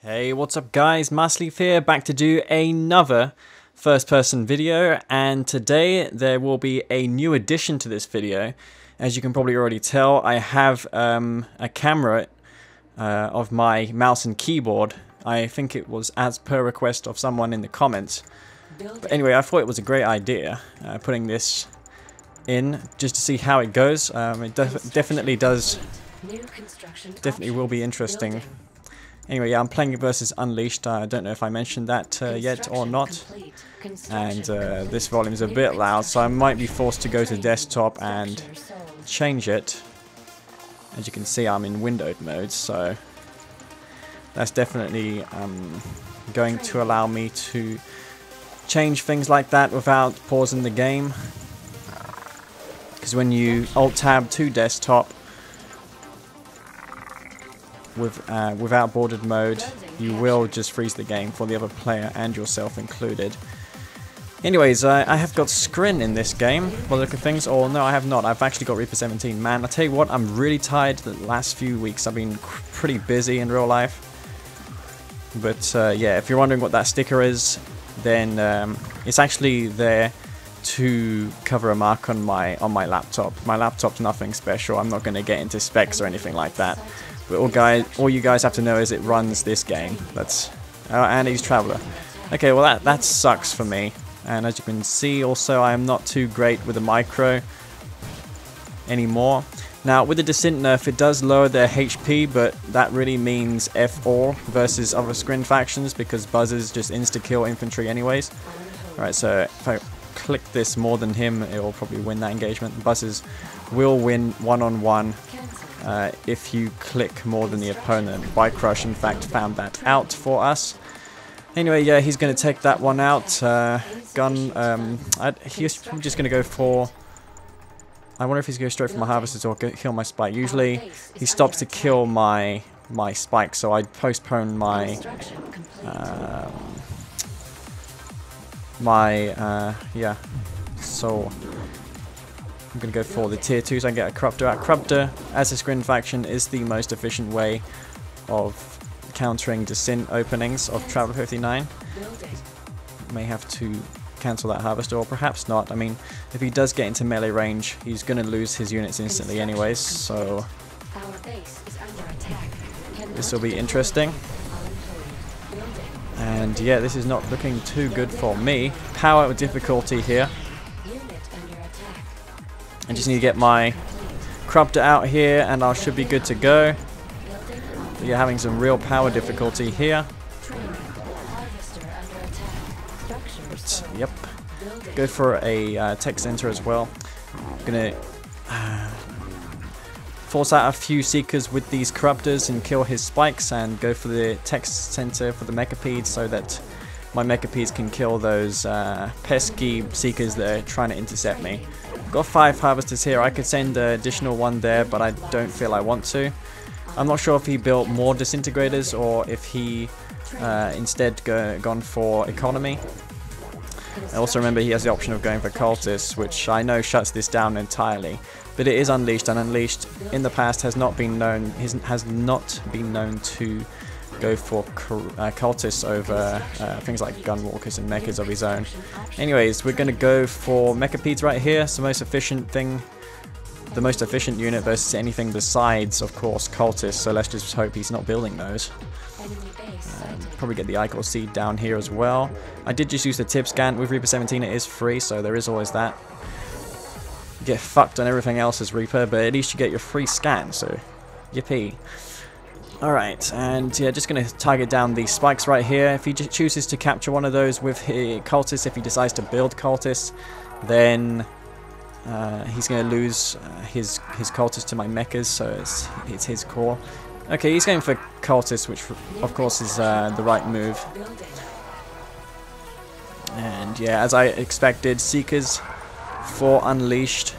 Hey, what's up guys, Masleaf here, back to do another first person video, and today there will be a new addition to this video. As you can probably already tell, I have a camera of my mouse and keyboard. I think it was as per request of someone in the comments. But anyway, I thought it was a great idea putting this in just to see how it goes. It definitely will be interesting. Anyway, yeah, I'm playing versus Unleashed. I don't know if I mentioned that yet or not. And this volume is a bit loud, so I might be forced to go to desktop and change it. As you can see, I'm in windowed mode, so that's definitely going to allow me to change things like that without pausing the game. Because when you Alt-Tab to desktop, without bordered mode, you will just freeze the game for the other player and yourself included. Anyways, I have got Scrin in this game, by the look of things. Or no, I have not. I've actually got Reaper 17. Man, I tell you what, I'm really tired the last few weeks. I've been pretty busy in real life. But yeah, if you're wondering what that sticker is, then it's actually there to cover a mark on my laptop. My laptop's nothing special. I'm not going to get into specs or anything like that. But all you guys have to know is it runs this game. That's and he's Traveler. Okay, well that sucks for me. And as you can see, also I am not too great with the micro anymore. Now with the Descent nerf, it does lower their HP, but that really means F4 versus other Scrin factions because buzzers just insta-kill infantry anyways. Alright, so if I click this more than him, it will probably win that engagement. Buzzers will win one-on-one. If you click more than the opponent. Bycrush, in fact, found that out for us. Anyway, yeah, he's going to take that one out. He's probably just going to go for... I wonder if he's going to go straight for my harvesters or kill my spike. Usually, he stops to kill my spike, so I postpone my... yeah, so... I'm going to go for the tier 2 so I can get a Corruptor out. Corruptor, as a Scrin faction, is the most efficient way of countering Descent openings of Traveler 59. May have to cancel that Harvester, or perhaps not. I mean, if he does get into melee range, he's going to lose his units instantly anyways, so this will be interesting. And yeah, this is not looking too good for me. Power difficulty here. I just need to get my Corruptor out here and I should be good to go. But you're having some real power difficulty here. But, yep. Go for a tech center as well. I'm gonna force out a few Seekers with these Corruptors and kill his spikes and go for the tech center for the Mechapeds so that my Mechapeds can kill those pesky Seekers that are trying to intercept me. Got 5 harvesters here. I could send an additional one there, but I don't feel I want to. I'm not sure if he built more disintegrators or if he instead gone for economy. I also remember he has the option of going for cultists, which I know shuts this down entirely. But it is Unleashed, and Unleashed in the past has not been known to go for cultists over things like gunwalkers and mechas of his own. Anyways, we're going to go for Mechapeds right here. It's the most efficient thing, the most efficient unit versus anything besides, of course, cultists. So let's just hope he's not building those. Probably get the Icor Seed down here as well. I did just use the tip scan. With Reaper 17 it is free, so there is always that. You get fucked on everything else as Reaper, but at least you get your free scan, so yippee. Alright, and yeah, just going to target down these spikes right here. If he chooses to capture one of those with his cultists, if he decides to build cultists, then he's going to lose his cultists to my mechas, so it's his call. Okay, he's going for cultists, which of course is the right move. And yeah, as I expected, Seekers for Unleashed.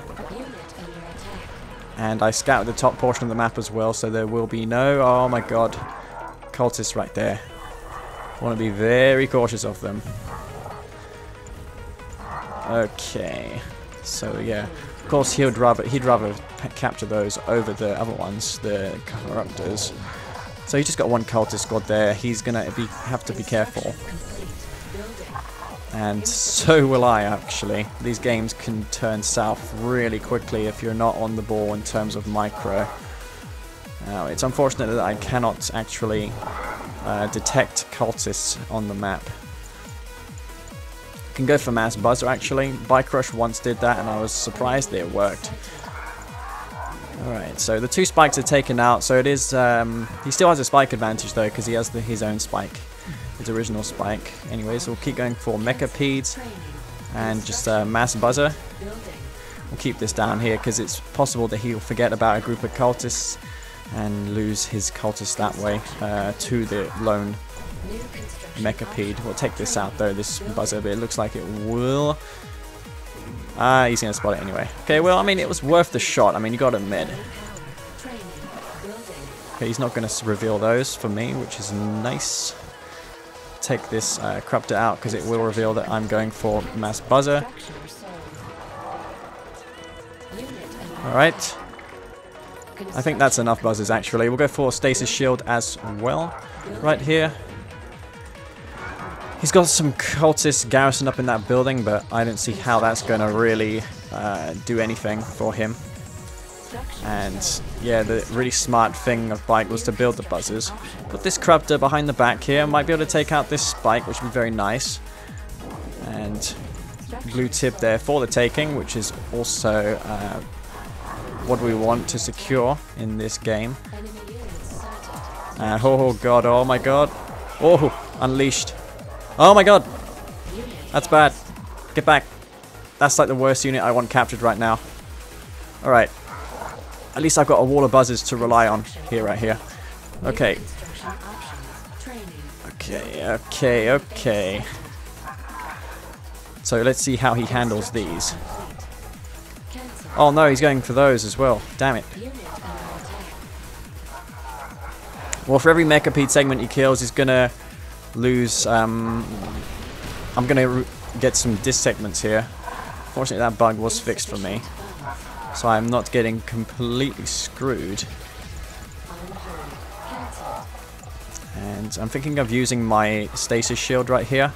And I scouted the top portion of the map as well, so there will be no... Oh my god. Cultists right there. I want to be very cautious of them. Okay. So yeah. Of course he'd rather capture those over the other ones, the Corruptors. So he just got one cultist squad there. He's gonna have to be careful. And so will I, actually. These games can turn south really quickly if you're not on the ball in terms of micro. Now, it's unfortunate that I cannot actually detect cultists on the map. You can go for mass buzzer, actually. Bike Rush once did that, and I was surprised that it worked. Alright, so the 2 spikes are taken out, so it is... he still has a spike advantage, though, because he has his own spike. His original spike. Anyways, we'll keep going for Mecha Peds and just mass buzzer. We'll keep this down here because it's possible that he'll forget about a group of cultists and lose his cultists that way to the lone Mecha Ped. We'll take this out though, this buzzer, but it looks like it will. He's gonna spot it anyway. Okay, well, I mean, it was worth the shot. I mean, you gotta admit. Okay, he's not gonna reveal those for me, which is nice. Take this Corruptor out because it will reveal that I'm going for mass buzzer. Alright. I think that's enough buzzers actually. We'll go for stasis shield as well. Right here. He's got some cultists garrisoned up in that building, but I don't see how that's going to really do anything for him. And yeah, the really smart thing of Bike was to build the buzzers. Put this Corruptor behind the back here. Might be able to take out this spike, which would be very nice. And blue tip there for the taking, which is also what we want to secure in this game. Oh god, oh my god. Oh, unleashed. Oh my god. That's bad. Get back. That's like the worst unit I want captured right now. Alright. At least I've got a wall of buzzers to rely on here, right here. Okay. Okay. So let's see how he handles these. Oh no, he's going for those as well. Damn it. Well, for every Mecha Ped segment he kills, he's gonna lose. I'm gonna get some disc segments here. Fortunately, that bug was fixed for me, so I'm not getting completely screwed. And I'm thinking of using my stasis shield right here.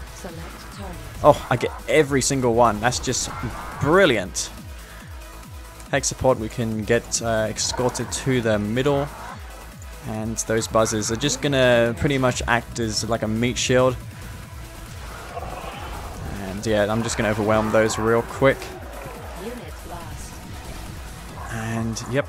Oh, I get every single one. That's just brilliant. Hexapod we can get escorted to the middle. And those buzzers are just gonna pretty much act as like a meat shield. And yeah, I'm just gonna overwhelm those real quick. And yep,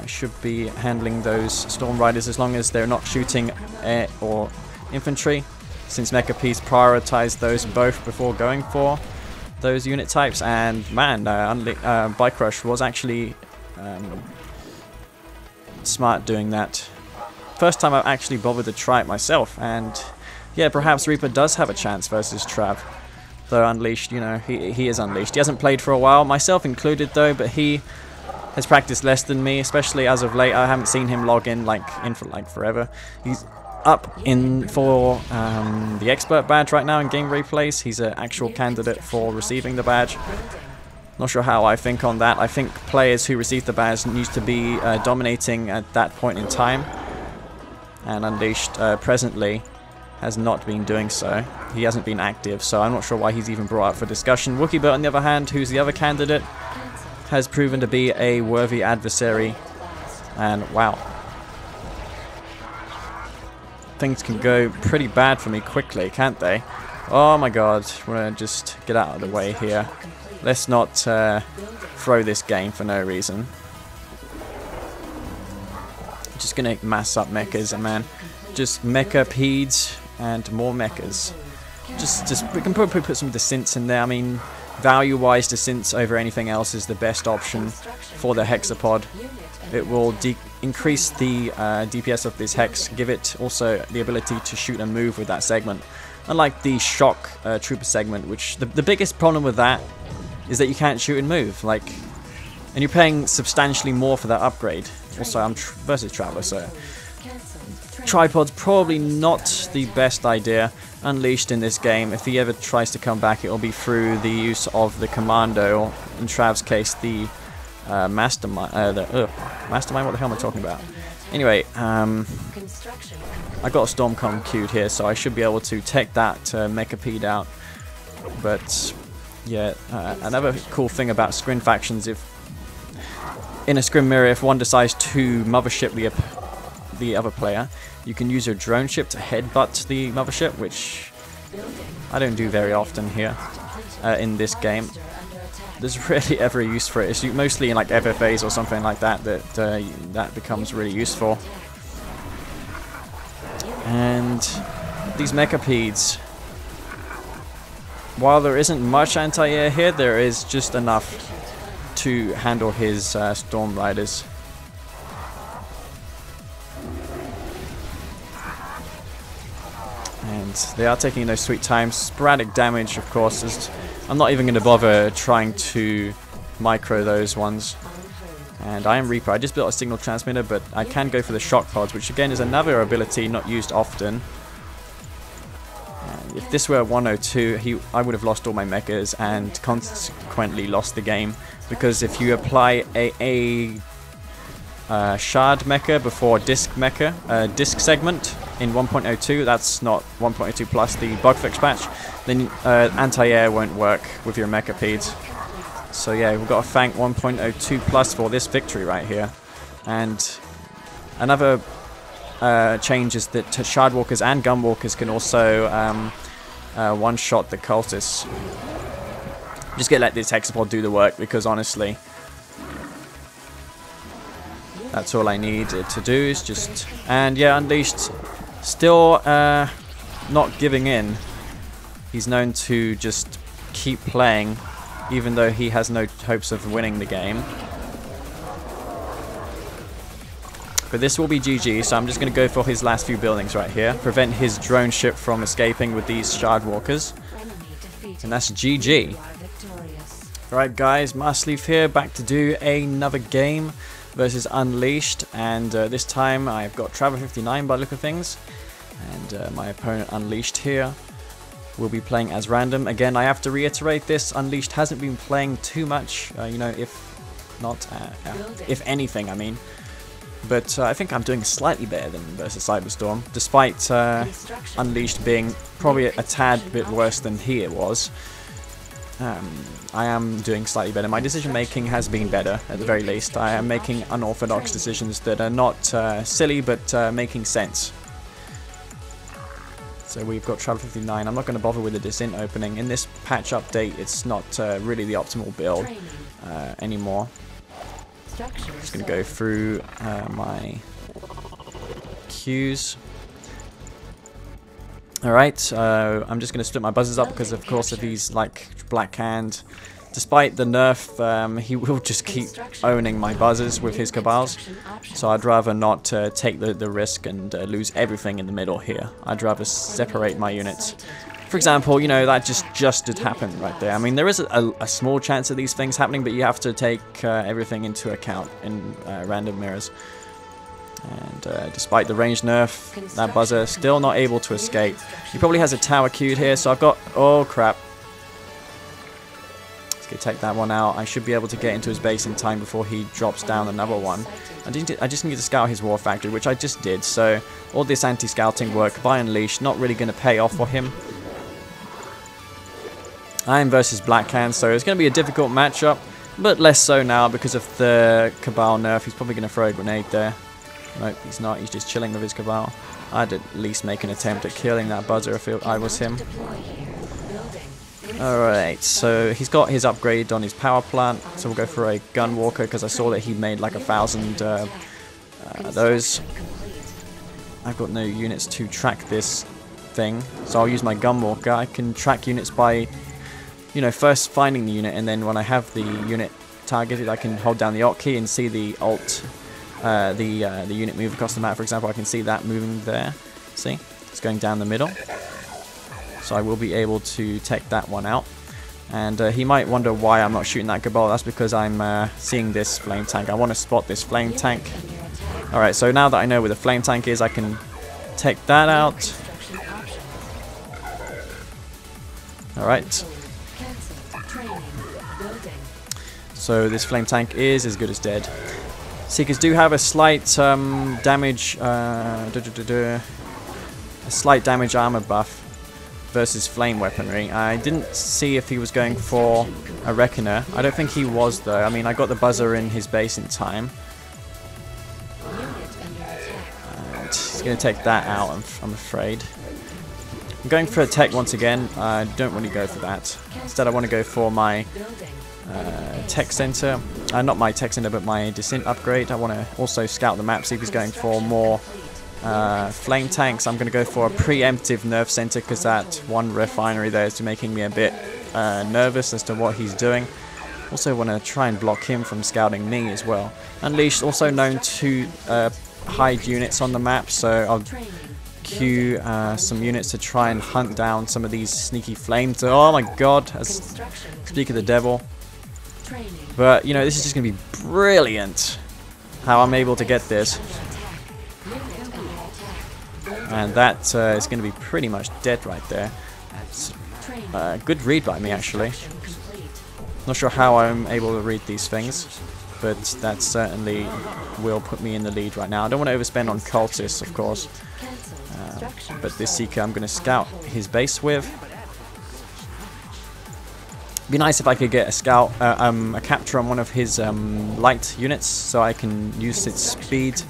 I should be handling those Storm Riders as long as they're not shooting air or infantry, since Mecha Peds prioritize those both before going for those unit types. And man, Bike Rush was actually smart doing that. First time I've actually bothered to try it myself, and yeah, perhaps Reaper does have a chance versus Trav. Though Unleashed, you know, he is Unleashed. He hasn't played for a while, myself included though, but he has practiced less than me, especially as of late. I haven't seen him log in for forever. He's up in for the expert badge right now in game replays. He's an actual candidate for receiving the badge. Not sure how I think on that. I think players who receive the badge need to be dominating at that point in time. And Unleashed presently has not been doing so. He hasn't been active, so I'm not sure why he's even brought up for discussion. Wookiebot, on the other hand, who's the other candidate, has proven to be a worthy adversary. And wow. Things can go pretty bad for me quickly, can't they? Oh my god, we're gonna just get out of the way here. Let's not throw this game for no reason. Just gonna mass up mechas, man. Just Mecha Peds and more mechas. We can probably put some descents in there. I mean, value-wise, descents over anything else is the best option for the Hexapod. It will increase the DPS of this Hex, give it also the ability to shoot and move with that segment. Unlike the Shock Trooper segment, which the biggest problem with that is that you can't shoot and move. And you're paying substantially more for that upgrade. Also, I'm versus Traveler, so tripod's probably not the best idea. Unleashed in this game, if he ever tries to come back, it will be through the use of the Commando, or in Trav's case, the Mastermind. Mastermind, what the hell am I talking about? Anyway, I got a Stormcom queued here, so I should be able to take that Mechapede out. But yeah, another cool thing about Scrin factions, if in a Scrim mirror, if one decides to mothership the other player, you can use your drone ship to headbutt the mothership, which I don't do very often here in this game. There's rarely ever a use for it. It's mostly in like FFAs or something like that that becomes really useful. And these Mechapedes, while there isn't much anti-air here, there is just enough to handle his Storm Riders. And they are taking those sweet times. Sporadic damage, of course. I'm not even going to bother trying to micro those ones. And I am Reaper. I just built a signal transmitter, but I can go for the shock pods, which again is another ability not used often. And if this were 102, I would have lost all my mechas and consequently lost the game. Because if you apply a shard mecha before disc segment in 1.02, that's not 1.02 plus the bug fix patch, then anti-air won't work with your Mechapedes. So yeah, we've got to thank 1.02 plus for this victory right here. And another change is that Shardwalkers and Gunwalkers can also one-shot the cultists. Just get let this hexapod do the work, because honestly, that's all I need to do is just... And yeah, Unleashed still not giving in. He's known to just keep playing, even though he has no hopes of winning the game. But this will be GG, so I'm just going to go for his last few buildings right here. Prevent his drone ship from escaping with these Shardwalkers. And that's GG. Alright guys, Marsleaf here, back to do another game versus Unleashed. And this time I've got Travel 59 by the look of things. And my opponent Unleashed here will be playing as random. Again, I have to reiterate this, Unleashed hasn't been playing too much, you know, if anything, I mean. But I think I'm doing slightly better than versus Cyberstorm, despite Unleashed being probably a tad bit worse than he was. I am doing slightly better. My decision making has been better, at the very least. I am making unorthodox decisions that are not silly, but making sense. So we've got Travel 59. I'm not going to bother with the Descent opening. In this patch update, it's not really the optimal build anymore. Just going to go through my queues. Alright, I'm just going to split my buzzers up because of course if he's like Black Hand, despite the nerf, he will just keep owning my buzzers with his Cabals. So I'd rather not take the risk and lose everything in the middle here. I'd rather separate my units. For example, you know, that just did happen right there. I mean, there is a small chance of these things happening, but you have to take everything into account in random mirrors. And despite the range nerf, that buzzer still not able to escape. He probably has a tower queued here, so I've got... Oh, crap. Let's go take that one out. I should be able to get into his base in time before he drops down another one. I just need to scout his war factory, which I just did. So all this anti-scouting work by Unleashed, not really going to pay off for him. I am versus Blackhand, so it's going to be a difficult matchup, but less so now because of the Cabal nerf. He's probably going to throw a grenade there. Nope, he's not. He's just chilling with his Cabal. I'd at least make an attempt at killing that buzzer if I was him. Alright, so he's got his upgrade on his power plant, so we'll go for a Gunwalker because I saw that he made like 1,000 those. I've got no units to track this thing, so I'll use my Gunwalker. I can track units by, you know, first finding the unit, and then when I have the unit targeted, I can hold down the Alt key and see the Alt, the unit move across the map. For example, I can see that moving there. See, it's going down the middle. So I will be able to take that one out. And he might wonder why I'm not shooting that Cabal. That's because I'm seeing this flame tank. I want to spot this flame tank. Alright, so now that I know where the flame tank is, I can take that out. Alright. So this flame tank is as good as dead. Seekers do have a slight damage, a slight damage armor buff versus flame weaponry. I didn't see if he was going for a Reckoner. I don't think he was though. I mean, I got the buzzer in his base in time. And he's going to take that out, I'm afraid. I'm going for a tech once again. I don't really go for that. Instead, I want to go for my tech center. Not my tech center, but my descent upgrade. I want to also scout the map, see if he's going for more flame tanks. I'm going to go for a preemptive nerve center because that one refinery there is making me a bit nervous as to what he's doing. Also want to try and block him from scouting me as well. Unleashed, also known to hide units on the map, so I'll queue some units to try and hunt down some of these sneaky flames. Oh my god, speak of the devil. But, you know, this is just going to be brilliant how I'm able to get this. And that is going to be pretty much dead right there. Good read by me, actually. Not sure how I'm able to read these things, but that certainly will put me in the lead right now. I don't want to overspend on cultists, of course. But this Seeker I'm going to scout his base with. Be nice if I could get a scout, a capture on one of his light units, so I can use its speed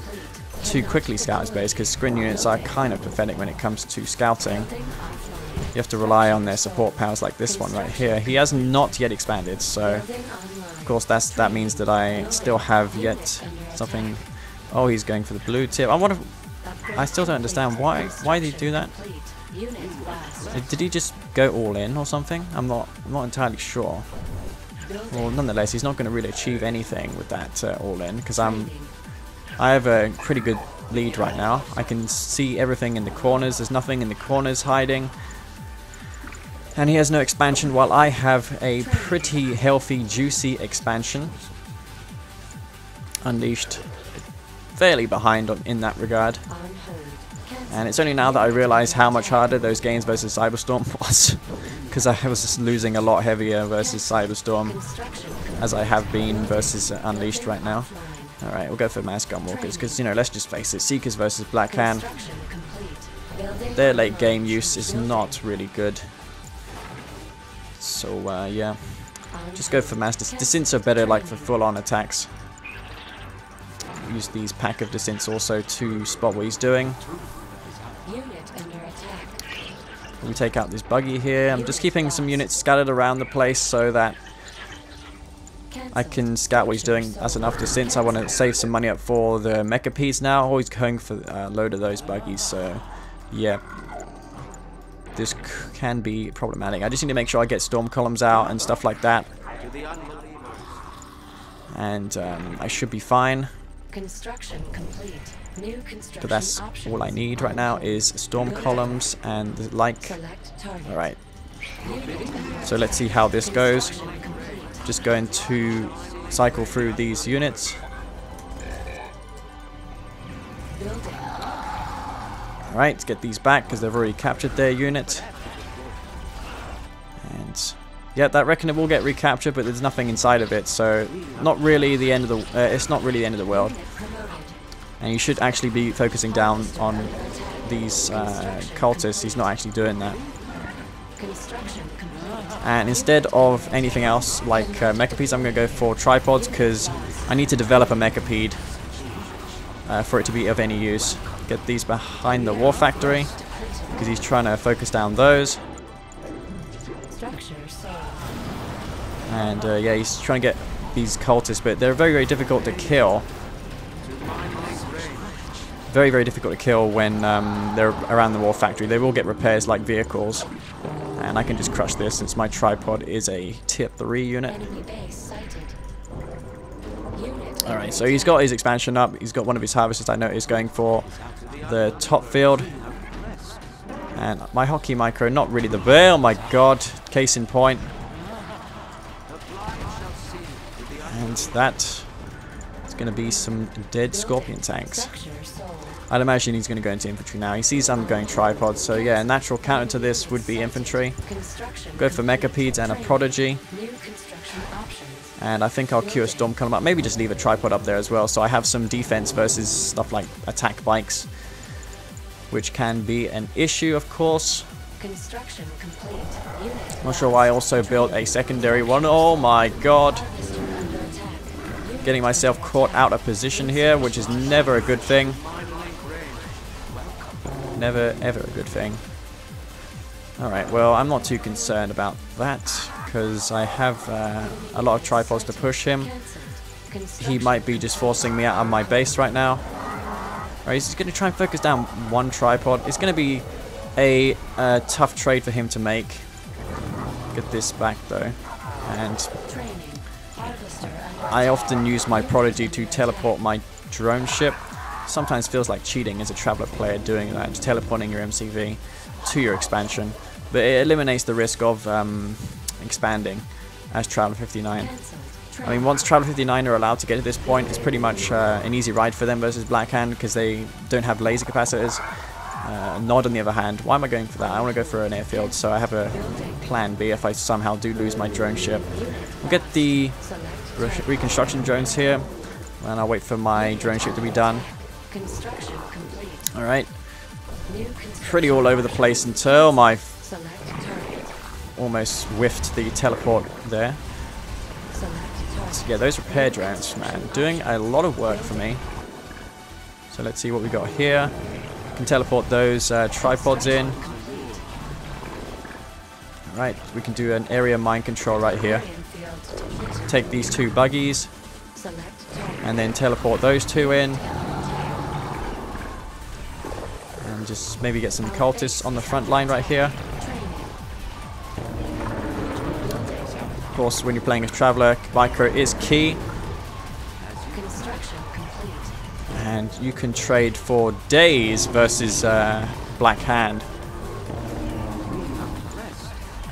to quickly scout his base, because screen units are kind of pathetic when it comes to scouting. You have to rely on their support powers like this one right here. He has not yet expanded, so of course that means that I still have yet something. Oh, he's going for the blue tip. I still don't understand why did he do that? Did he just go all in or something? I'm not entirely sure. Well, nonetheless, he's not going to really achieve anything with that all in, because I have a pretty good lead right now. I can see everything in the corners. There's nothing in the corners hiding. And he has no expansion, while I have a pretty healthy, juicy expansion. Unleashed, fairly behind in that regard. And it's only now that I realize how much harder those games versus Cyberstorm was. Because I was just losing a lot heavier versus Cyberstorm, as I have been versus Unleashed right now. Alright, we'll go for Mass Gunwalkers, because, you know, let's just face it, Seekers versus Black Hand, their late game use is not really good. So, yeah, just go for Mass Descents are better, like, for full-on attacks. Use these pack of Descents also to spot what he's doing. Let me take out this buggy here. I'm just keeping some units scattered around the place so that I can scout what he's doing. That's enough Descents. I want to save some money up for the Mecha-Ps now. Always going for a load of those buggies, so yeah. This can be problematic. I just need to make sure I get storm columns out and stuff like that. And I should be fine. Construction complete. New construction but that's all I need right now is storm columns and the like. Alright. So let's see how this goes. Just going to cycle through these units. Alright, let's get these back because they've already captured their unit. And yeah, that Reckoner will get recaptured, but there's nothing inside of it, so not really the end of the it's not really the end of the world. And you should actually be focusing down on these cultists. He's not actually doing that. And instead of anything else like Mecha-Ps, I'm going to go for tripods because I need to develop a Mecha-Ped for it to be of any use. Get these behind the War Factory because he's trying to focus down those. And yeah, he's trying to get these cultists, but they're very, very difficult to kill. Very, very difficult to kill when they're around the War Factory. They will get repairs like vehicles. And I can just crush this since my tripod is a tier 3 unit. Alright, so he's got his expansion up. He's got one of his harvesters, I noticed, going for the top field. And my hockey micro, not really the... Oh my god, case in point. And that is going to be some dead Scorpion tanks. I'd imagine he's going to go into infantry now. He sees I'm going tripods, so yeah, a natural counter to this would be infantry. Go for Mecha-Peds and a Prodigy. And I think I'll queue a storm column up. Maybe just leave a tripod up there as well, so I have some defense versus stuff like attack bikes, which can be an issue, of course. Construction complete. Not sure why I also built a secondary one. Oh my god. Getting myself caught out of position here, which is never a good thing. Never, ever a good thing. Alright, well, I'm not too concerned about that, because I have a lot of tripods to push him. He might be just forcing me out of my base right now. Alright, he's going to try and focus down one tripod. It's going to be a tough trade for him to make. Get this back, though. And I often use my Prodigy to teleport my drone ship. Sometimes feels like cheating as a Traveler player doing that, just teleporting your MCV to your expansion, but it eliminates the risk of expanding as Traveler 59. I mean, once Traveler 59 are allowed to get to this point, it's pretty much an easy ride for them versus Blackhand, because they don't have laser capacitors. Nod, on the other hand, why am I going for that? I want to go for an airfield, so I have a plan B if I somehow do lose my drone ship. We'll get the reconstruction drones here, and I'll wait for my drone ship to be done. Alright. Pretty all over the place until my almost whiffed the teleport there. So yeah, those repair drones, man, doing a lot of work for me. So let's see what we got here. Can teleport those tripods in. Alright, we can do an area mine control right here. Take these two buggies and then teleport those two in. And just maybe get some cultists on the front line right here. Of course, when you're playing as Traveler, Micro is key. And you can trade for days versus Black Hand.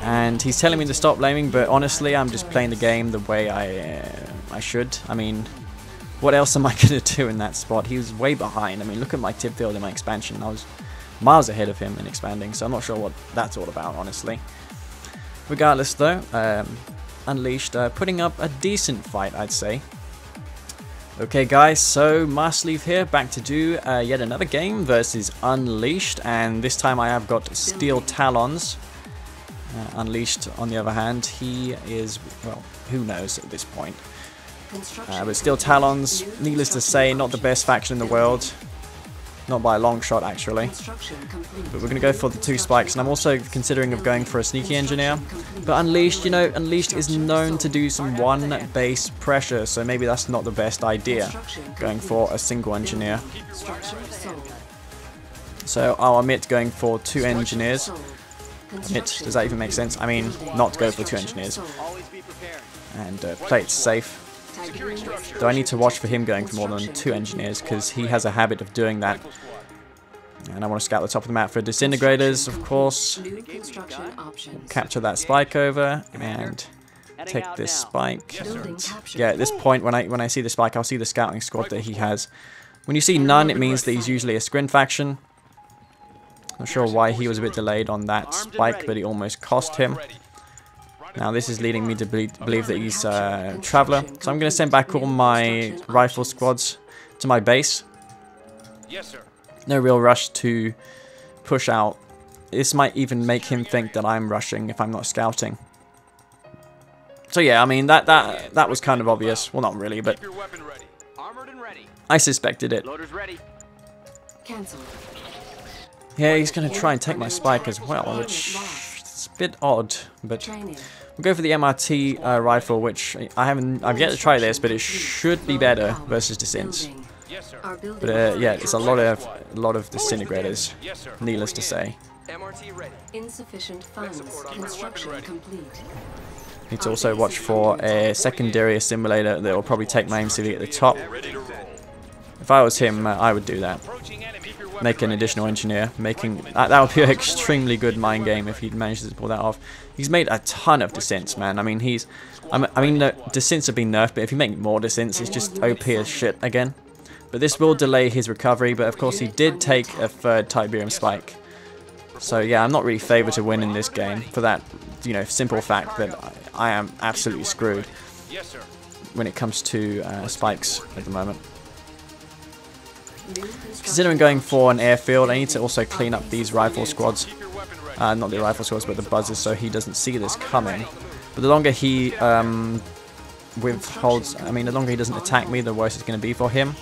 And he's telling me to stop blaming, but honestly, I'm just playing the game the way I should. I mean, what else am I going to do in that spot? He was way behind. I mean, look at my tip field in my expansion. I was miles ahead of him in expanding, so I'm not sure what that's all about, honestly. Regardless, though, Unleashed putting up a decent fight, I'd say. Okay guys, so Marsleaf here, back to do yet another game versus Unleashed, and this time I have got Steel Talons. Unleashed, on the other hand, he is, well, who knows at this point. But Steel Talons, needless to say, not the best faction in the world. Not by a long shot, actually. But we're going to go for the 2 spikes, and I'm also considering of going for a sneaky engineer. But Unleashed, you know, Unleashed is known to do some 1 base pressure, so maybe that's not the best idea, going for a single engineer. So I'll omit going for 2 engineers. Omit, does that even make sense? I mean, not go for 2 engineers. And play it safe. Though I need to watch for him going for more than 2 engineers, because he has a habit of doing that. And I want to scout the top of the map for disintegrators, of course. Capture that spike over, and take this spike. And yeah, at this point, when I see the spike, I'll see the scouting squad that he has. When you see none, it means that he's usually a Scrin faction. Not sure why he was a bit delayed on that spike, but it almost cost him. Now this is leading me to believe that he's a Traveler. So I'm going to send back all my rifle squads to my base. Yes, sir. No real rush to push out. This might even make him think that I'm rushing if I'm not scouting. So yeah, I mean, that was kind of obvious. Well, not really, but I suspected it. Yeah, he's going to try and take my spike as well, which is a bit odd, but we'll go for the MRT rifle, which I've yet to try this, but it should be better versus Descents. But yeah, it's a lot of disintegrators, needless to say. Insufficient funds. Construction complete. Need to also watch for a secondary assimilator that will probably take my MCV at the top. If I was him, I would do that. Make an additional engineer. That would be an extremely good mind game if he'd managed to pull that off. He's made a ton of descents, man. I mean, the descents have been nerfed, but if you make more descents, it's just OP as shit again. But this will delay his recovery, but of course he did take a 3rd Tiberium spike. So yeah, I'm not really favoured to win in this game for that, you know, simple fact that I am absolutely screwed. Yes, sir. when it comes to spikes at the moment. Considering going for an airfield, I need to also clean up these rifle squads. Not the rifle squads, but the buzzers, so he doesn't see this coming. But the longer he withholds, I mean, the longer he doesn't attack me, the worse it's going to be for him.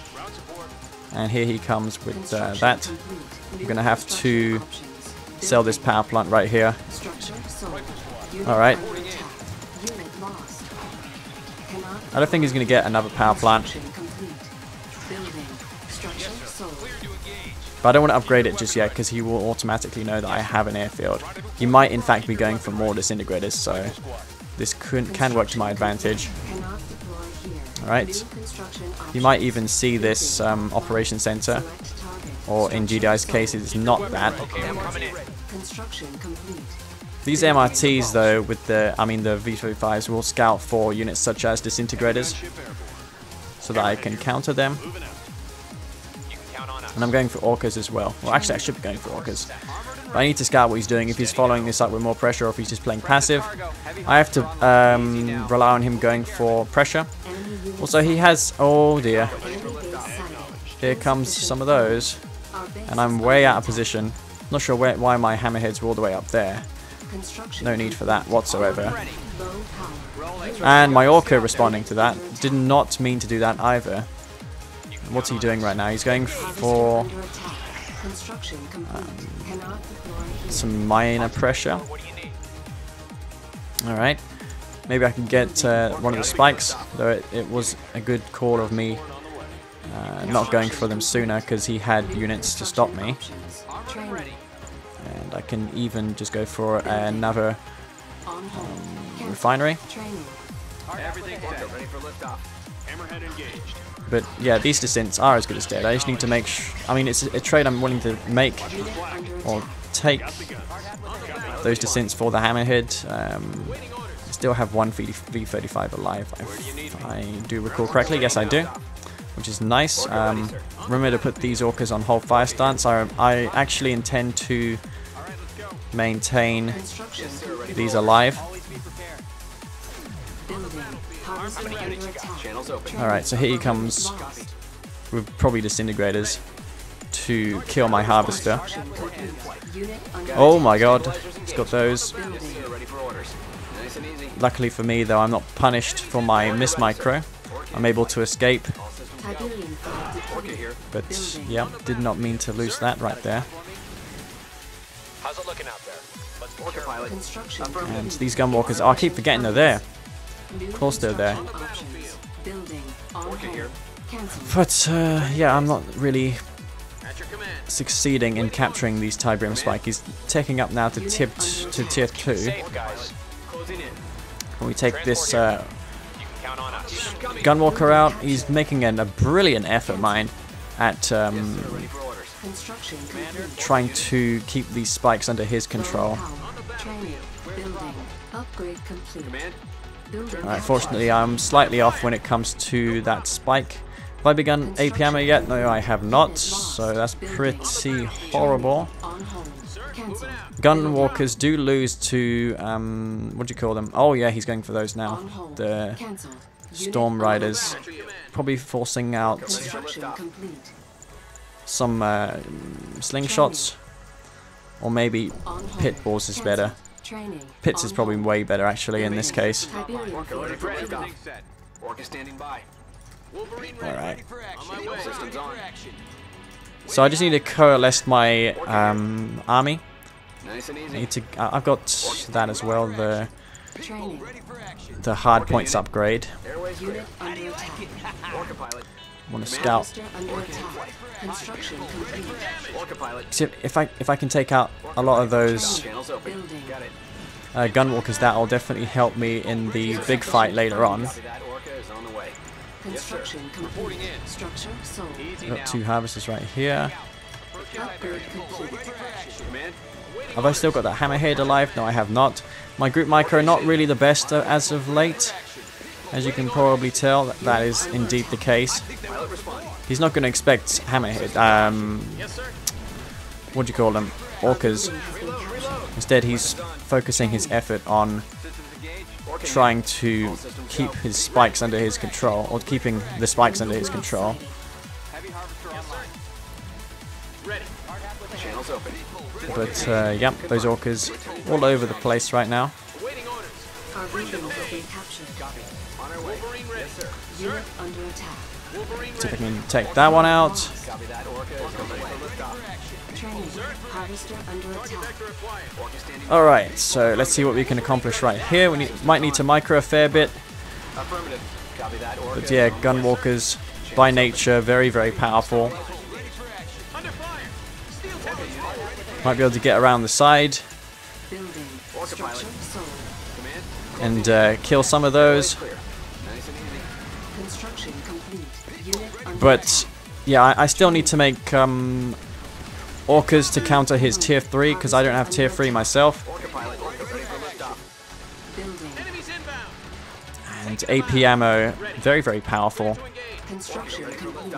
And here he comes with that. I'm going to have to sell this power plant right here. Alright. I don't think he's going to get another power plant. But I don't want to upgrade it just yet because he will automatically know that I have an airfield. He might in fact be going for more disintegrators, so this can work to my advantage. Alright. You might even see this operation center, or in GDI's case it's not that. These MRTs though, with the V35s, will scout for units such as disintegrators so that I can counter them. And I'm going for orcas as well. Well, actually I should be going for orcas. But I need to scout what he's doing, if he's following this up with more pressure or if he's just playing passive. I have to rely on him going for pressure. Also he has, oh dear, here comes some of those. And I'm way out of position. Not sure why my hammerheads were all the way up there. No need for that whatsoever. And my orca responding to that. Did not mean to do that either. What's he doing right now? He's going for some minor pressure. Alright. Maybe I can get one of the spikes, though it was a good call of me not going for them sooner because he had units to stop me. And I can even just go for another refinery. But yeah, these descents are as good as dead. I just need to make I mean, it's a trade I'm willing to make, or take those descents for the hammerhead. I still have one V35 alive, if I do recall correctly. Yes, I do, which is nice. Remember to put these orcas on hold fire stance. I actually intend to maintain these alive. Alright, so here he comes with probably disintegrators to kill my harvester. Oh my god, he's got those. Luckily for me though, I'm not punished for my miss micro. I'm able to escape. But yeah, did not mean to lose that right there. How's it looking out there? And these gunwalkers, I keep forgetting they're there. Of course they're there. But yeah, I'm not really succeeding in capturing these Tiberium Spike. He's taking up now to tier 2. When we take this gunwalker out, he's making a brilliant effort, mind, at trying to keep these spikes under his control. Alright, fortunately I'm slightly off when it comes to that spike. Have I begun AP ammo yet? No, I have not, so that's pretty horrible. Gunwalkers do lose to, what do you call them? Oh yeah, he's going for those now. The Storm Riders. Probably forcing out some slingshots. Or maybe pit balls is better. Pits is probably way better actually in this case. Alright. So I just need to coalesce my army. I've got that as well, the hard points upgrade. Want to scout. See, if I can take out a lot of those gunwalkers, that will definitely help me in the big fight later on. Got 2 harvesters right here. Have I still got that hammerhead alive? No, I have not. My group micro not really the best as of late. As you can probably tell, that is indeed the case. He's not going to expect hammerhead. What do you call them? Orcas. Instead, he's focusing his effort on trying to keep his spikes under his control, or keeping the spikes under his control. But yeah, those orcas all over the place right now. Our region has been captured. Unit under attack. See if I can take that one out. Training. Harvester under attack. Alright, so let's see what we can accomplish right here. We might need to micro a fair bit. But yeah, gunwalkers by nature, very, very powerful. Might be able to get around the side Building. Structure sold. and kill some of those. Construction complete. Unit under But attack. yeah, I still need to make orcas to counter his tier 3 because I don't have tier 3 myself. Building. And AP ammo, very, very powerful. Construction complete.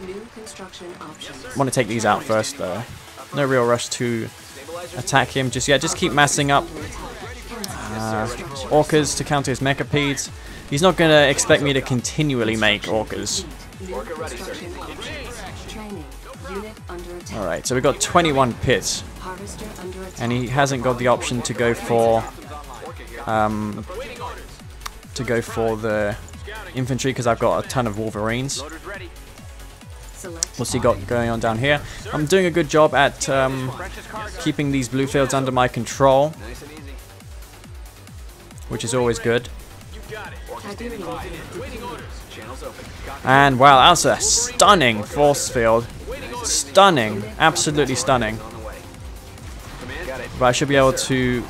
New construction options. I want to take these out first though. No real rush to attack him just yet. Just keep massing up orcas to counter his mechapeds. He's not going to expect me to continually make orcas. New construction options. Training. Unit under attack. Alright, so we've got 21 pits. Harvester under attack. And he hasn't got the option to go for the infantry because I've got a ton of wolverines. Select What's he got going on down here? I'm doing a good job at keeping these blue fields under my control, which is always good. And wow, that's a stunning force field. Stunning, absolutely stunning. But I should be able to...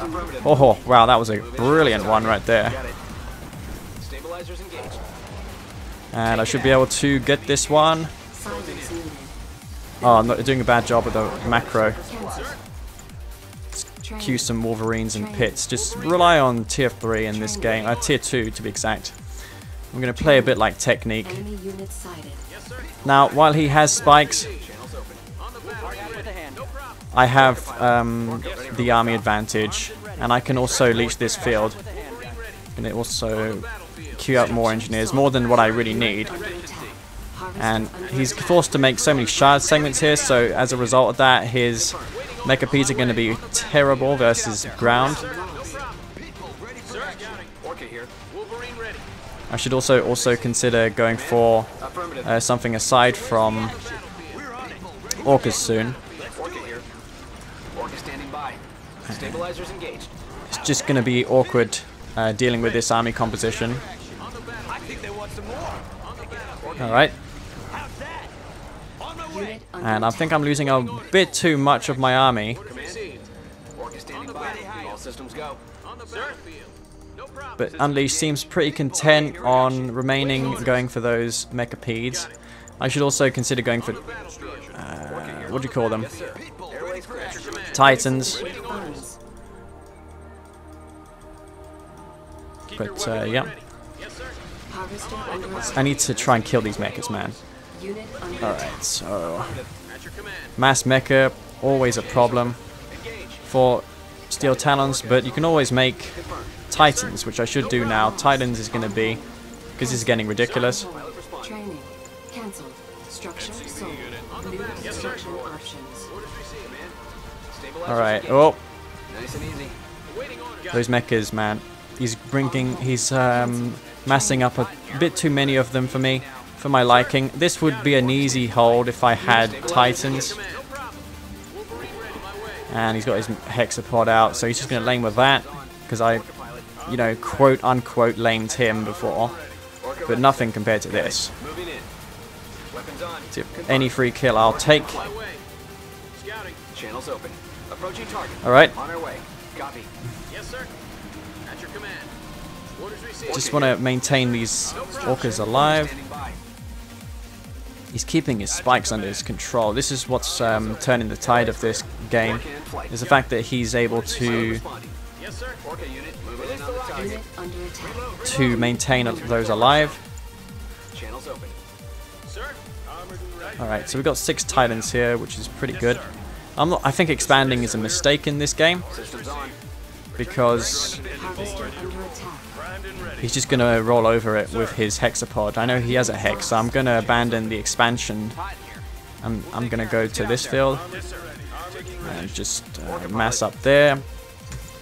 Oh, wow, that was a brilliant one right there. And I should be able to get this one. silence needed. Oh, I'm not doing a bad job with the macro. Cancel. Queue some wolverines and pits. Just rely on tier 3 in this game. Tier 2 to be exact. I'm going to play a bit like technique. Enemy unit sighted. Now, while he has spikes, I have the army advantage, and I can also leech this field. And it also queue up more engineers, more than what I really need. Under attack. Harvester And under he's forced to make so many shard segments here, so as a result of that, his mechapeds are going to be terrible versus ground. I should also consider going for something aside from orcas soon. It's just going to be awkward dealing with this army composition. Alright. unit under And I think I'm losing a bit too much of my army. But Unleash seems pretty content on remaining going for those mechapeds. I should also consider going for... what do you call them? Titans. funds. But yeah, Harvester under attack. I need to try and kill these mechas, man. Unit under attack. Alright, so... Mass mecha, always a problem for Steel Talons, but you can always make Titans, which I should do now. Titans is going to be... because this is getting ridiculous. Training. Cancelled. Structure sold. New construction options. Alright, oh. Those mechas, man. He's massing up a bit too many of them for me, for my liking. This would be an easy hold if I had Titans. And he's got his hexapod out, so he's just going to lane with that, because I, you know, quote unquote lamed him before. But nothing compared to this. So any free kill I'll take. Alright. Just want to maintain these orcas alive. He's keeping his spikes under his control. This is what's turning the tide of this game. Is the fact that he's able to Unit under attack. maintain those alive. Alright, so we've got 6 Titans here, which is pretty good. I think expanding is a mistake in this game. because Harvester under attack. he's just gonna roll over it with his hexapod. I know he has a hex, so I'm gonna abandon the expansion. I'm gonna go to this field and just mass up there.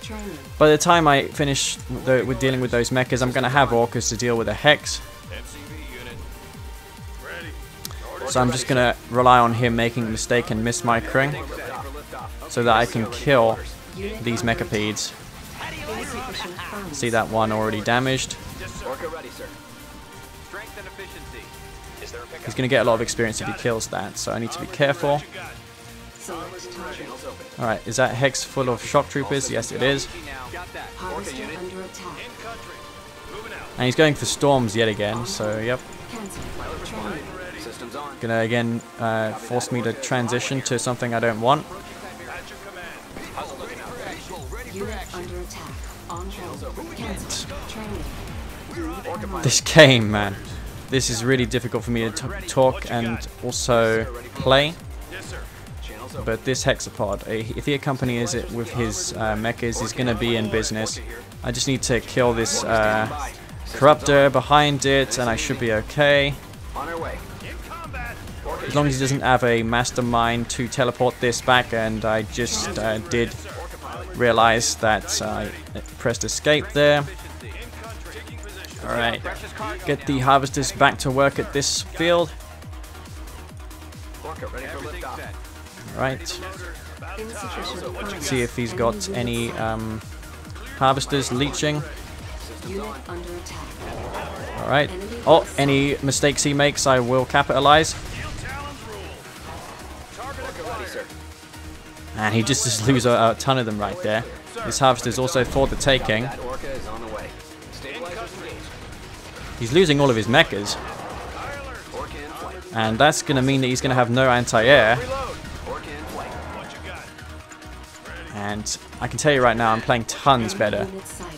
Training. By the time I finish with dealing with those mechas, I'm gonna have orcas to deal with a hex. So I'm just gonna rely on him making a mistake and miss my cring, so that I can kill these mechapeds. Insufficient funds. See that one already damaged. Orca ready, sir. Strength and efficiency. Is there a pickup? He's gonna get a lot of experience if he kills that, so I need to be careful. Select target. Channels open. Alright, is that hex full of shock troopers? Yes, it is. Got that. Harvester under attack. And he's going for storms yet again, so yep. Cancel. Training. Systems on. Gonna again force me to transition to something I don't want. How's it looking out there? Unit under attack. On hold. Cancel. Training. This game, man. This is really difficult for me to talk and also play. Channels open. But this hexapod, if he accompanies it with his mechas, he's gonna be in business. I just need to kill this corruptor behind it, and I should be okay. On our way. As long as he doesn't have a mastermind to teleport this back, and I just did realize that I pressed escape there. Alright, get the harvesters back to work at this field. Orca ready for liftoff. Alright, Insufficient funds. see if he's got any harvesters leeching. Unit under attack. Alright, oh, any mistakes he makes I will capitalize. Orca ready, sir. And he just loses a ton of them right there. This harvester is also for the taking. That orca is on the way. Stabilizers engaged. He's losing all of his mechas, Orca in flight. and that's going to mean that he's going to have no anti-air. Orca in flight. And I can tell you right now, I'm playing tons better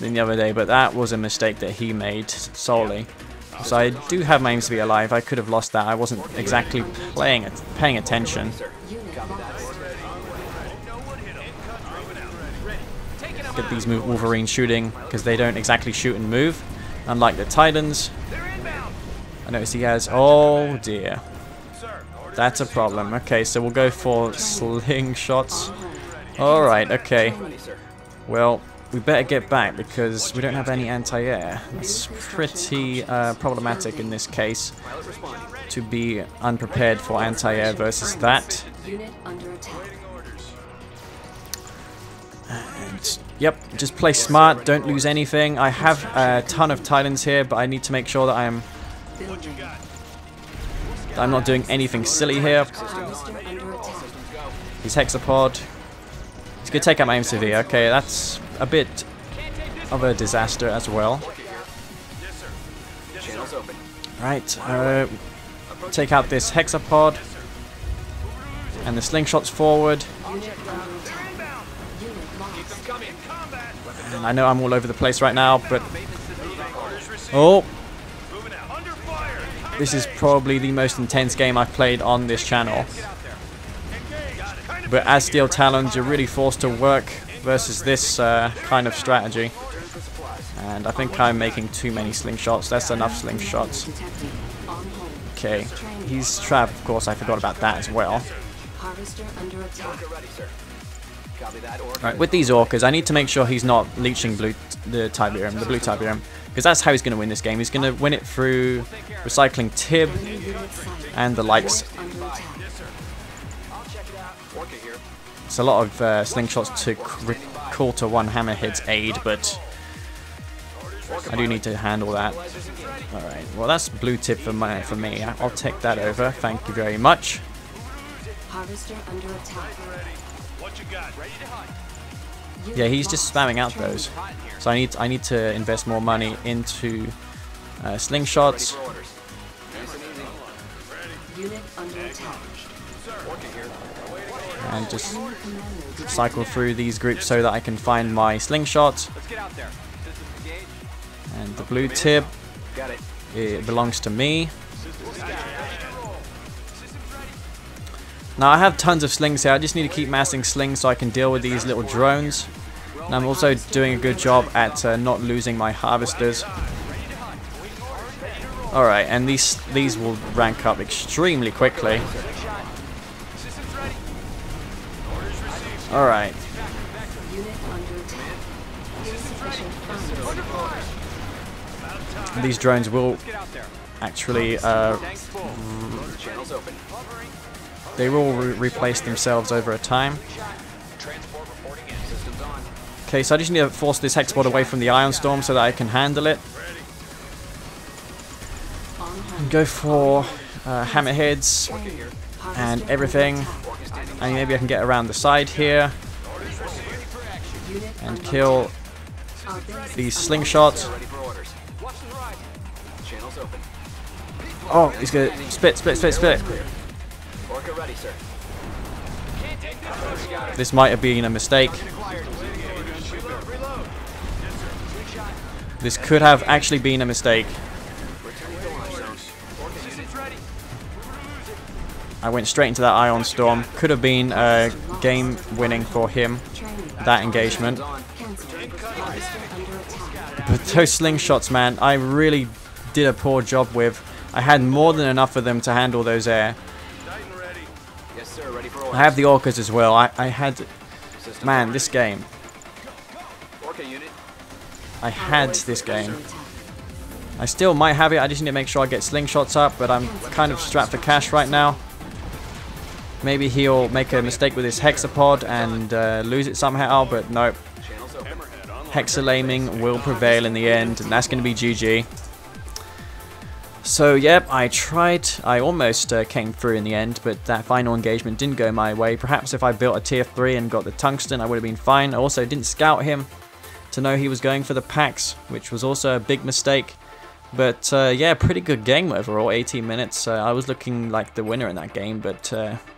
than the other day, but that was a mistake that he made solely. So I do have my aims to be alive. I could have lost that. I wasn't exactly paying attention. Sir. Unit Copy that. lost. Get these Wolverines shooting, because they don't exactly shoot and move, unlike the Titans. I notice he has... Oh dear. That's a problem. Okay, so we'll go for slingshots. Alright, okay. Ready, sir. Well, we better get back because we don't have any anti-air. That's pretty problematic in this case, Pilot responding. to be unprepared for anti-air versus that. Unit under attack. And, yep, just play smart, don't lose anything. I have a ton of Titans here, but I need to make sure that Building. I'm not doing anything silly here. Harvester under attack. He's hexapod. He's gonna take out my MC3. Okay, that's a bit of a disaster as well. Channels open. Right, take out this hexapod and the slingshots forward. Unit under attack. Unit lost. And I know I'm all over the place right now, but oh, this is probably the most intense game I've played on this channel. But as Steel Talons, you're really forced to work versus this kind of strategy. And I think I'm making too many slingshots. That's enough slingshots. Detected. On hold. Okay, he's trapped, of course, I forgot about that as well. Harvester under attack. Orca ready, sir. Copy that. Orca. Right, with these orcas, I need to make sure he's not leeching the blue Tiberium, because that's how he's going to win this game. He's going to win it through recycling Tib Unit sighted. and the likes. Under attack. I'll check it out. Orca here. It's a lot of slingshots to call to one hammerhead's aid, but I do need to handle that. Alright, well that's blue tip for me. I'll take that over, thank you very much. Harvester under attack. Yeah, he's just spamming out those. So I need to invest more money into slingshots. Orders. Nice and easy. Unit under attack. Orca here. And just Enemy commando detected. cycle through these groups so that I can find my slingshot. Let's get out there. Systems engaged. And the blue tip, Got it. it belongs to me. Now I have tons of slings here, I just need to keep massing slings so I can deal with these little drones. And I'm also doing a good job at not losing my harvesters. Alright, and these will rank up extremely quickly. Alright. These drones will actually they will replace themselves over a time. Okay, so I just need to force this hexpod away from the ion storm so that I can handle it. And go for hammerheads and everything. And maybe I can get around the side here and kill these slingshots. Oh, he's gonna split. This might have been a mistake. This could have actually been a mistake. I went straight into that ion storm. Could have been game winning for him, that engagement. But those slingshots, man, I really did a poor job with. I had more than enough of them to handle those air. I have the orcas as well. I had... Man, this game. I had this game. I still might have it. I just need to make sure I get slingshots up, but I'm kind of strapped for cash right now. Maybe he'll make a mistake with his hexapod and lose it somehow, but nope. Hexalaming will prevail in the end, and that's going to be GG. So, yep, I tried. I almost came through in the end, but that final engagement didn't go my way. Perhaps if I built a tier 3 and got the tungsten, I would have been fine. I also didn't scout him to know he was going for the packs, which was also a big mistake. But, yeah, pretty good game overall, 18 minutes. I was looking like the winner in that game, but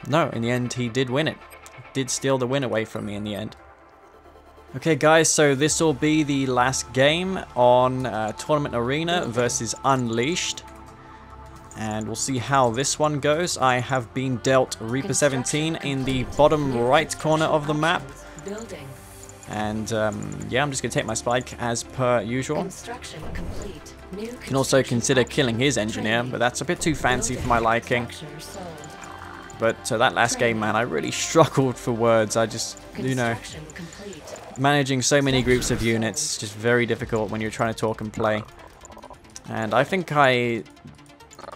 no, in the end, he did win it. Did steal the win away from me in the end. Okay, guys, so this will be the last game on Tournament Arena versus Unleashed. And we'll see how this one goes. I have been dealt Reaper 17 in the bottom right corner of the map. And yeah, I'm just going to take my spike as per usual. You can also consider killing his engineer, but that's a bit too fancy for my liking. But that last game, man, I really struggled for words. I just, you know, managing so many groups of units is just very difficult when you're trying to talk and play. And I think I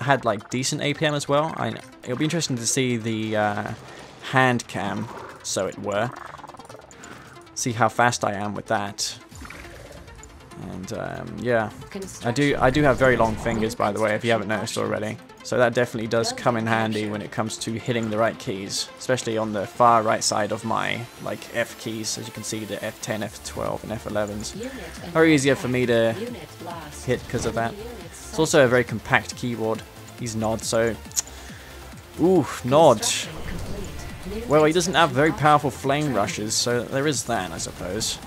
had like decent APM as well. It'll be interesting to see the hand cam, so it were. See how fast I am with that. And yeah, I do have very long fingers, by the way, if you haven't noticed already. So that definitely does come in handy when it comes to hitting the right keys, especially on the far right side of my like F keys. As you can see, the F10, F12, and F11s very easier for me to hit because of that. It's also a very compact keyboard. He's Nod, so ooh, Nod. Well, he doesn't have very powerful flame rushes, so there is that, I suppose.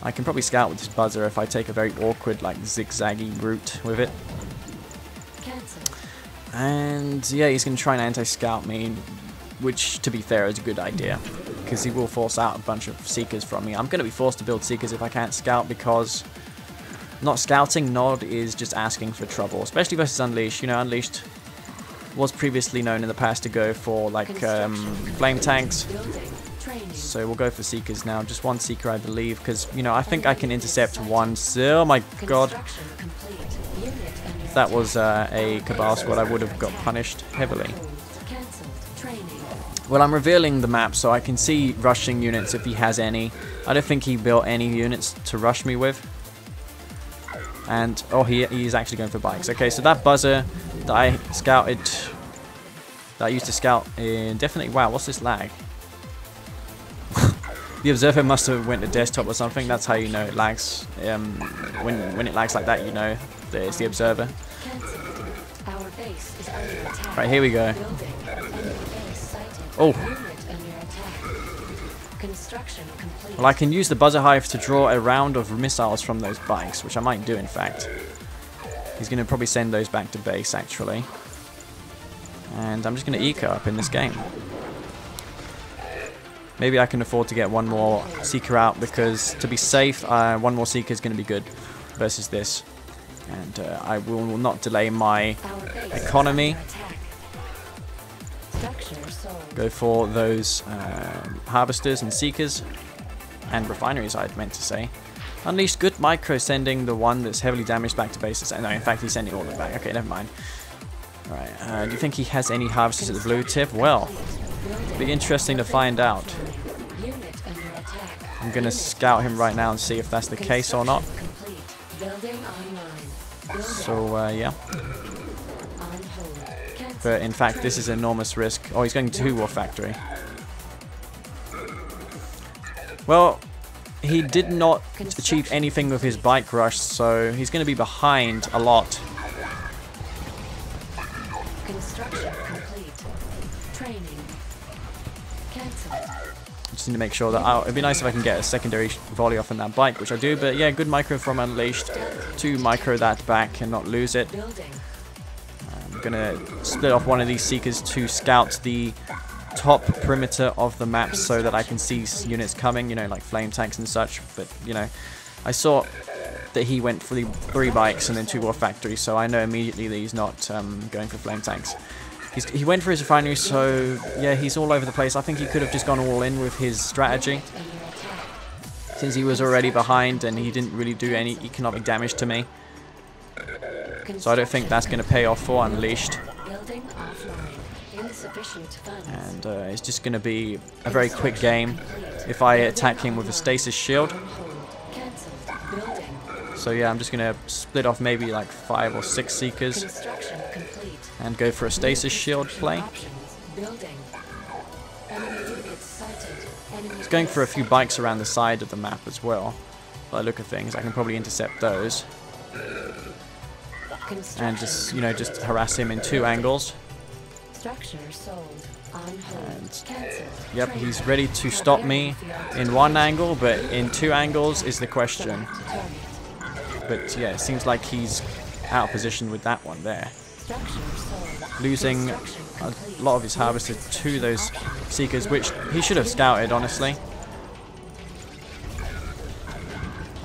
I can probably scout with this buzzer if I take a very awkward, like, zigzaggy route with it. And yeah, he's going to try and anti-scout me, which, to be fair, is a good idea, because he will force out a bunch of Seekers from me. I'm going to be forced to build Seekers if I can't scout, because not scouting Nod is just asking for trouble, especially versus Unleashed. You know, Unleashed was previously known in the past to go for, like, flame tanks. So we'll go for Seekers now. Just one Seeker, I believe, because, you know, I think I can intercept one. Oh my god. If that was a Cabal squad, I would have got punished heavily. Well, I'm revealing the map so I can see rushing units if he has any. I don't think he built any units to rush me with. And, oh, he's actually going for bikes. Okay, so that buzzer that I scouted, that I used to scout in, definitely, wow, what's this lag? The observer must have went to desktop or something. That's how you know it lags. When it lags like that, you know it's the observer. Right, here we go. Oh. Well, I can use the buzzer hive to draw a round of missiles from those bikes, which I might do, in fact. He's going to probably send those back to base, actually. And I'm just going to eco up in this game. Maybe I can afford to get one more Seeker out, because to be safe, one more Seeker is going to be good versus this. And I will not delay my economy. Go for those harvesters and Seekers. And refineries, I meant to say. Unleashed good micro, sending the one that's heavily damaged back to bases. No, in fact, he's sending all of them back. Okay, never mind. Alright, do you think he has any harvesters at the blue tip? Well, it'll be interesting to find out. I'm going to scout him right now and see if that's the case or not. So, yeah. But in fact, this is enormous risk. Oh, he's going to War Factory. Well, he did not achieve anything with his bike rush, so he's going to be behind a lot. Construction complete. Training cancelled. Just need to make sure that it'd be nice if I can get a secondary volley off on that bike, which I do. But yeah, good micro from Unleashed to micro that back and not lose it. I'm gonna split off one of these Seekers to scout the top perimeter of the map so that I can see units coming, you know, like flame tanks and such. But you know, I saw that he went for the 3 bikes and then 2 War Factories, so I know immediately that he's not going for flame tanks. He went for his refinery, so yeah, he's all over the place. I think he could have just gone all in with his strategy, since he was already behind and he didn't really do any economic damage to me. So I don't think that's going to pay off for Unleashed. And it's just going to be a very quick game if I attack him with a stasis shield. So yeah, I'm just going to split off maybe like 5 or 6 Seekers and go for a stasis shield play. He's going for a few bikes around the side of the map as well. By the look of things, I can probably intercept those. And just, you know, just harass him in 2 angles. And, yep, he's ready to stop me in 1 angle, but in 2 angles is the question. But yeah, it seems like he's out of position with that one there. Losing a lot of his harvester to those Seekers, which he should have scouted, honestly.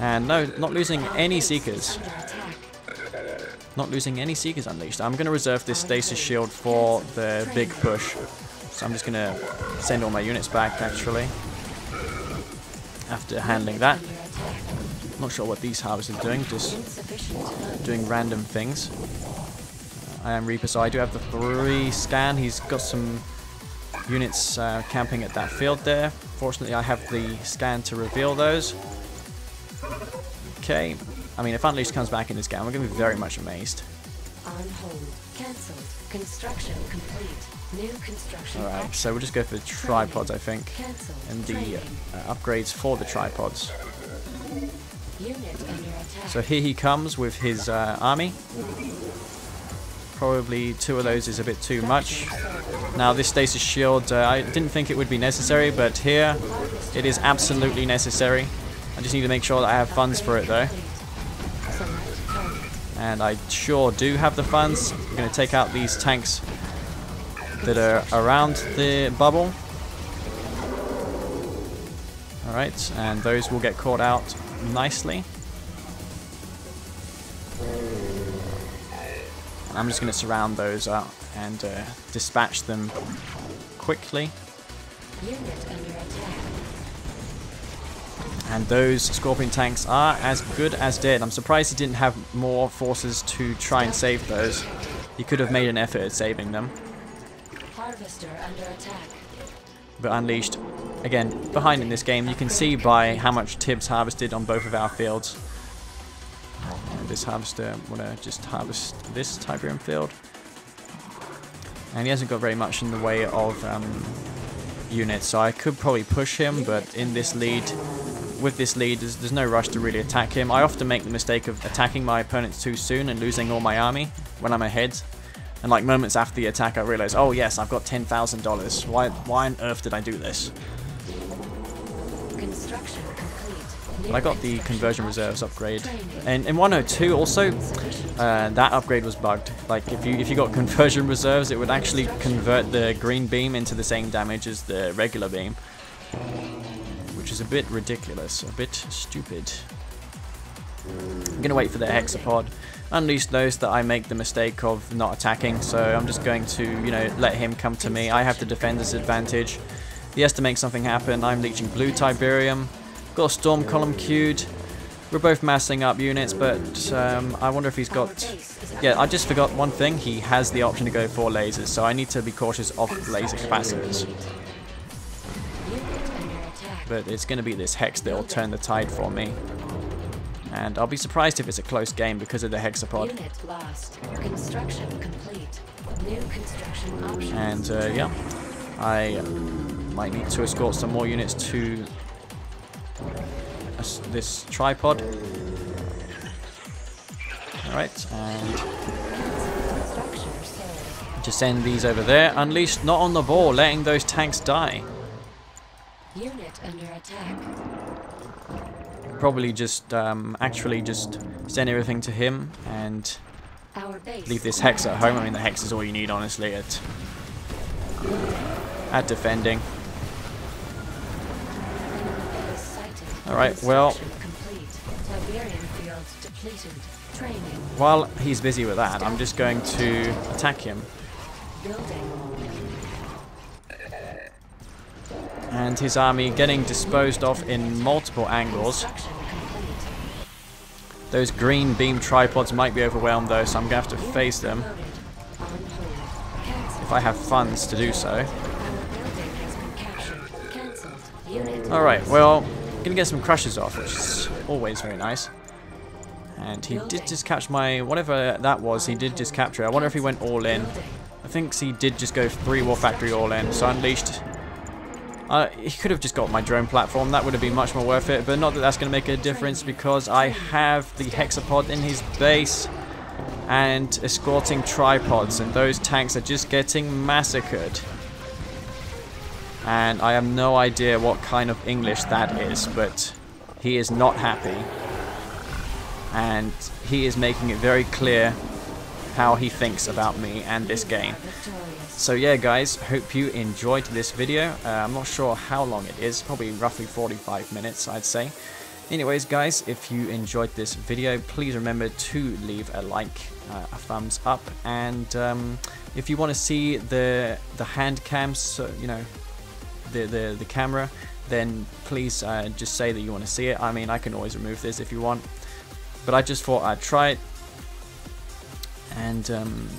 And no, not losing any Seekers. Not losing any Seekers Unleashed. I'm going to reserve this stasis shield for the big push. So I'm just going to send all my units back, actually, after handling that. Not sure what these harvesters are doing, just doing random things. I am Reaper, so I do have the 3 scan. He's got some units camping at that field there. Fortunately, I have the scan to reveal those. Okay. I mean, if Unleashed comes back in this game, I'm going to be very much amazed. On hold. Cancelled. Construction complete. New construction. Alright, so we'll just go for the tripods, I think. And the upgrades for the tripods. So here he comes with his army. Probably 2 of those is a bit too much. Now this stasis shield, I didn't think it would be necessary, but here it is absolutely necessary. I just need to make sure that I have funds for it though. And I sure do have the funds. I'm going to take out these tanks that are around the bubble. Alright, and those will get caught out nicely. I'm just going to surround those up and dispatch them quickly. And those Scorpion tanks are as good as dead. I'm surprised he didn't have more forces to try and save those. He could have made an effort at saving them. Harvester under attack. But Unleashed, again, behind in this game, you can see by how much Tibbs harvested on both of our fields. And this harvester, I'm going to just harvest this Tiberium field. And he hasn't got very much in the way of units, so I could probably push him, but in this lead, with this lead, there's no rush to really attack him. I often make the mistake of attacking my opponents too soon and losing all my army when I'm ahead. And like moments after the attack, I realize, oh yes, I've got $10,000. Why on earth did I do this? Construction complete. But I got the conversion reserves upgrade. And in 102 also, that upgrade was bugged. Like if you got conversion reserves, it would actually convert the green beam into the same damage as the regular beam. which is a bit ridiculous, a bit stupid. I'm gonna wait for the hexapod, unleash those that I make the mistake of not attacking, so I'm just going to, you know, let him come to me. I have the defender's advantage. He has to make something happen. I'm leeching blue Tiberium. Got a storm column queued. We're both massing up units, but I wonder if he's got... Yeah, I just forgot one thing. He has the option to go for lasers, so I need to be cautious of laser capacitors. But it's going to be this hex that will turn the tide for me. And I'll be surprised if it's a close game because of the hexapod. Unit lost. Construction complete. New construction options. And yeah, I might need to escort some more units to this tripod. Alright, and just send these over there. Unleashed, not on the ball, letting those tanks die. Unit under attack. Probably just actually just send everything to him and leave this hex at home. I mean, the hex is all you need, honestly, at defending. Alright, well, while he's busy with that, I'm just going to attack him. And his army getting disposed of in multiple angles. Those green beam tripods might be overwhelmed though, so I'm going to have to face them if I have funds to do so. Alright, well, I'm going to get some crushes off, which is always very nice. And he did just catch my, whatever that was, he did just capture it. I wonder if he went all in. I think he did just go 3 War Factory all in, so unleashed. He could have just got my drone platform, that would have been much more worth it, but not that that's going to make a difference because I have the hexapod in his base and escorting tripods, and those tanks are just getting massacred. And I have no idea what kind of English that is, but he is not happy. And he is making it very clear how he thinks about me and this game. So yeah guys, hope you enjoyed this video. I'm not sure how long it is, probably roughly 45 minutes I'd say. Anyways guys, if you enjoyed this video, please remember to leave a like, a thumbs up, and if you want to see the hand cams, so, you know, the camera, then please just say that you want to see it. I mean, I can always remove this if you want, but I just thought I'd try it. And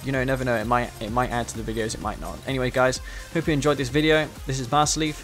you know, never know, it might add to the videos, it might not. Anyway guys, hope you enjoyed this video. This is Marceleaf.